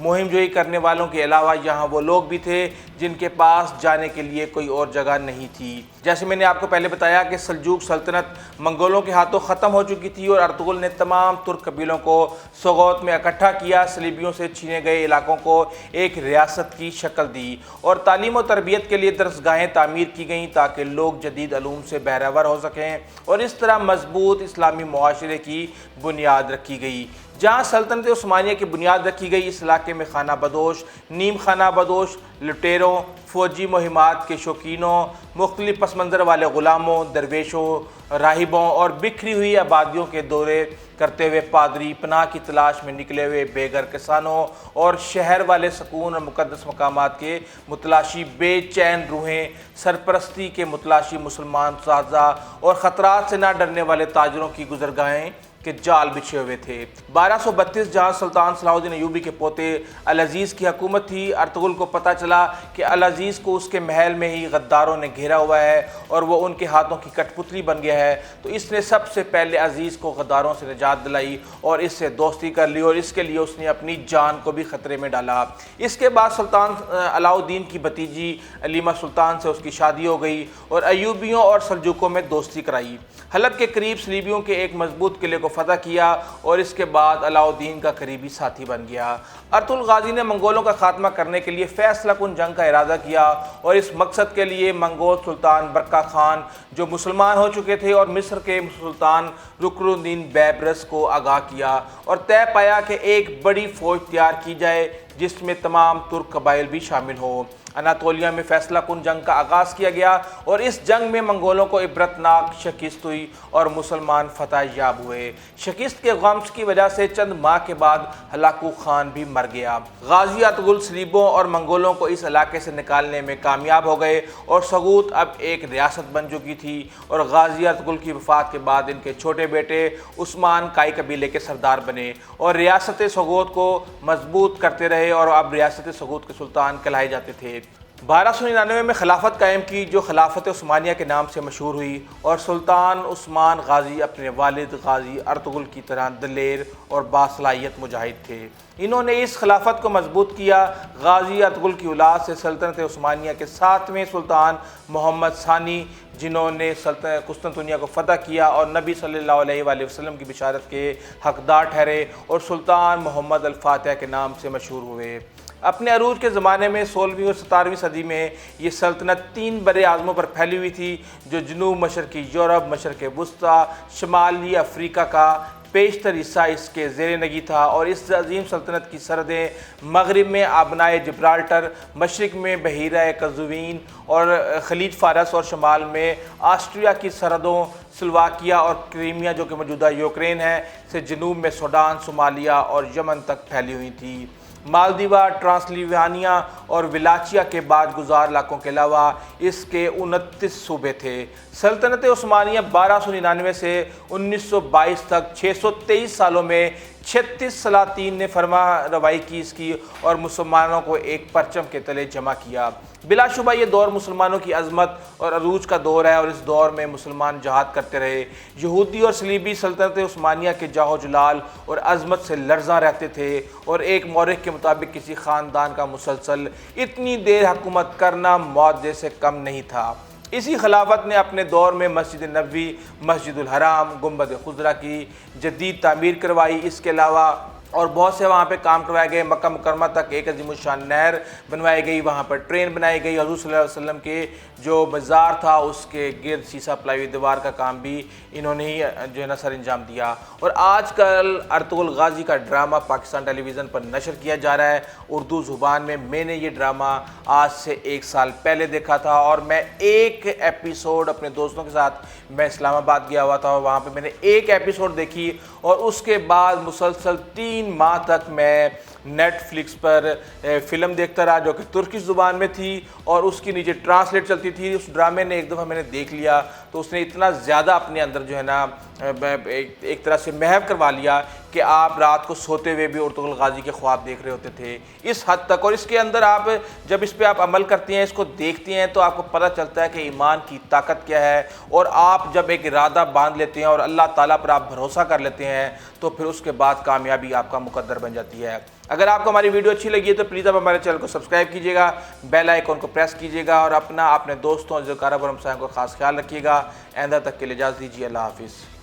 مہم جوئی کرنے والوں کے علاوہ یہاں وہ لوگ بھی تھے جن کے پاس جانے کے لیے کوئی اور جگہ نہیں تھی۔ جیسے میں نے آپ کو پہلے بتایا کہ سلجوق سلطنت منگولوں کے ہاتھوں ختم ہو چکی تھی اور ارطغرل نے تمام ترک قبیلوں کو سوغوت میں اکٹھا کیا، صلیبیوں سے چھینے گئے علاقوں کو ایک ریاست کی شکل دی اور تعلیم و تربیت کے لیے درسگاہیں تعمیر کی گئیں تاکہ لوگ جدید علوم سے بہرہ ور ہو سکیں، اور اس طرح مضبوط اسلامی معاشرے کی بنیاد رکھی گئی۔ جہاں سلطنت عثمانیہ کی بنیاد رکھی گئی، اس علاقے میں خانہ بدوش، نیم خانہ بدوش، لٹیروں، فوجی مہمات کے شوقینوں، مختلف پس منظر والے غلاموں، درویشوں، راہبوں اور بکھری ہوئی آبادیوں کے دورے کرتے ہوئے پادری، پناہ کی تلاش میں نکلے ہوئے بے گھر کسانوں اور شہر والے سکون اور مقدس مقامات کے متلاشی بے چین روحیں، سرپرستی کے متلاشی مسلمان اساتذہ اور خطرات سے نہ ڈرنے والے تاجروں کی گزرگاہیں کے جال بچھے ہوئے تھے۔ 1232 جہاں سلطان صلاح الدین ایوبی کے پوتے العزیز کی حکومت تھی، ارطغرل کو پتہ چلا کہ العزیز کو اس کے محل میں ہی غداروں نے گھیرا ہوا ہے اور وہ ان کے ہاتھوں کی کٹ پتلی بن گیا ہے، تو اس نے سب سے پہلے عزیز کو غداروں سے نجات دلائی اور اس سے دوستی کر لی، اور اس کے لیے اس نے اپنی جان کو بھی خطرے میں ڈالا۔ اس کے بعد سلطان علاء الدین کی بھتیجی علیمہ سلطان سے اس کی شادی ہو گئی اور ایوبیوں اور سلجوقوں میں دوستی کرائی۔ حلب کے قریب صلیبیوں کے ایک مضبوط قلعے کو فتح کیا اور اس کے بعد علاء الدین کا قریبی ساتھی بن گیا۔ ارطغرل غازی نے منگولوں کا خاتمہ کرنے کے لیے فیصلہ کن جنگ کا ارادہ کیا اور اس مقصد کے لیے منگول سلطان برقہ خان جو مسلمان ہو چکے تھے اور مصر کے سلطان رکن الدین بیبرس کو آگاہ کیا اور طے پایا کہ ایک بڑی فوج تیار کی جائے جس میں تمام ترک قبائل بھی شامل ہوں۔ اناطولیہ میں فیصلہ کن جنگ کا آغاز کیا گیا اور اس جنگ میں منگولوں کو عبرتناک شکست ہوئی اور مسلمان فتح یاب ہوئے۔ شکست کے غم کی وجہ سے چند ماہ کے بعد ہلاکو خان بھی مر گیا۔ غازی ارطغرل صلیبوں اور منگولوں کو اس علاقے سے نکالنے میں کامیاب ہو گئے اور سوغوت اب ایک ریاست بن چکی تھی، اور غازی ارطغرل کی وفات کے بعد ان کے چھوٹے بیٹے عثمان کائی قبیلے کے سردار بنے اور ریاست سوغوت کو مضبوط کرتے رہے اور اب ریاست سوغوت کے سلطان کہلائے جاتے تھے۔ 1299 میں خلافت قائم کی جو خلافت عثمانیہ کے نام سے مشہور ہوئی، اور سلطان عثمان غازی اپنے والد غازی ارطغرل کی طرح دلیر اور باصلاحیت مجاہد تھے۔ انہوں نے اس خلافت کو مضبوط کیا۔ غازی ارطغرل کی اولاد سے سلطنت عثمانیہ کے 7ویں سلطان محمد ثانی، جنہوں نے قسطنطنیہ کو فتح کیا اور نبی صلی اللہ علیہ وآلہ وسلم کی بشارت کے حقدار ٹھہرے، اور سلطان محمد الفاتح کے نام سے مشہور ہوئے۔ اپنے عروج کے زمانے میں 16ویں اور 17ویں صدی میں یہ سلطنت 3 بر اعظموں پر پھیلی ہوئی تھی جو جنوب مشرقی یورپ، مشرق وسطیٰ، شمالی افریقہ کا بیشتر حصہ اس کے زیر نگی تھا، اور اس عظیم سلطنت کی سرحدیں مغرب میں آبنائے جبرالٹر، مشرق میں بحیرہ قزوین اور خلیج فارس، اور شمال میں آسٹریا کی سرحدوں سلواکیہ اور کریمیا جو کہ موجودہ یوکرین ہے سے جنوب میں سوڈان، صومالیہ اور یمن تک پھیلی ہوئی تھی۔ مالدیوا، ٹرانسلوانیا اور ولاچیا کے بعد گزار علاقوں کے علاوہ اس کے 29 صوبے تھے۔ سلطنت عثمانیہ 1299 سے 1922 تک 623 سالوں میں 36 سلاطین نے فرما روائی کی اس کی اور مسلمانوں کو ایک پرچم کے تلے جمع کیا۔ بلا شبہ یہ دور مسلمانوں کی عظمت اور عروج کا دور ہے، اور اس دور میں مسلمان جہاد کرتے رہے۔ یہودی اور صلیبی سلطنت عثمانیہ کے جاہ و جلال اور عظمت سے لرزاں رہتے تھے، اور ایک مورخ کے مطابق کسی خاندان کا مسلسل اتنی دیر حکومت کرنا معاہدے سے کم نہیں تھا۔ اسی خلافت نے اپنے دور میں مسجد نبوی، مسجد الحرام، گنبد خضرا کی جدید تعمیر کروائی۔ اس کے علاوہ اور بہت سے وہاں پہ کام کروائے گئے۔ مکہ مکرمہ تک ایک عظیم الشان نہر بنوائی گئی، وہاں پر ٹرین بنائی گئی۔ حضور صلی اللہ علیہ وسلم کے جو مزار تھا اس کے گرد شیشہ پلائی ہوئی دیوار کا کام بھی انہوں نے ہی جو ہے نا سر انجام دیا۔ اور آج کل ارطغرل غازی کا ڈرامہ پاکستان ٹیلی ویژن پر نشر کیا جا رہا ہے اردو زبان میں۔ میں نے یہ ڈرامہ آج سے 1 سال پہلے دیکھا تھا، اور میں ایک ایپیسوڈ اپنے دوستوں کے ساتھ میں اسلام آباد گیا ہوا تھا، اور وہاں پہ میں نے ایک ایپیسوڈ دیکھی، اور اس کے بعد مسلسل 3 ماہ تک میں نیٹ فلکس پر فلم دیکھتا رہا جو کہ ترکش زبان میں تھی، اور اس کی نیچے ٹرانسلیٹ چلتی تھی۔ اس ڈرامے نے ایک دفعہ میں نے دیکھ لیا تو اس نے اتنا زیادہ اپنے اندر جو ہے نا ایک طرح سے محو کروا لیا کہ آپ رات کو سوتے ہوئے بھی ارطغرل غازی کے خواب دیکھ رہے ہوتے تھے، اس حد تک۔ اور اس کے اندر آپ جب اس پہ آپ عمل کرتے ہیں، اس کو دیکھتے ہیں، تو آپ کو پتہ چلتا ہے کہ ایمان کی طاقت کیا ہے، اور آپ جب ایک ارادہ باندھ لیتے ہیں اور اللہ تعالیٰ پر آپ بھروسہ کر لیتے ہیں تو پھر اس کے بعد کامیابی آپ کا مقدر بن جاتی ہے۔ اگر آپ کو ہماری ویڈیو اچھی لگی ہے تو پلیز آپ ہمارے چینل کو سبسکرائب کیجیے گا، بیل آئیکن کو پریس کیجیے گا، اور اپنے دوستوں اور کاربار ہمسایوں کو خاص خیال رکھیے گا۔ آئندہ تک کے لیے اجازت دیجیے، اللہ حافظ۔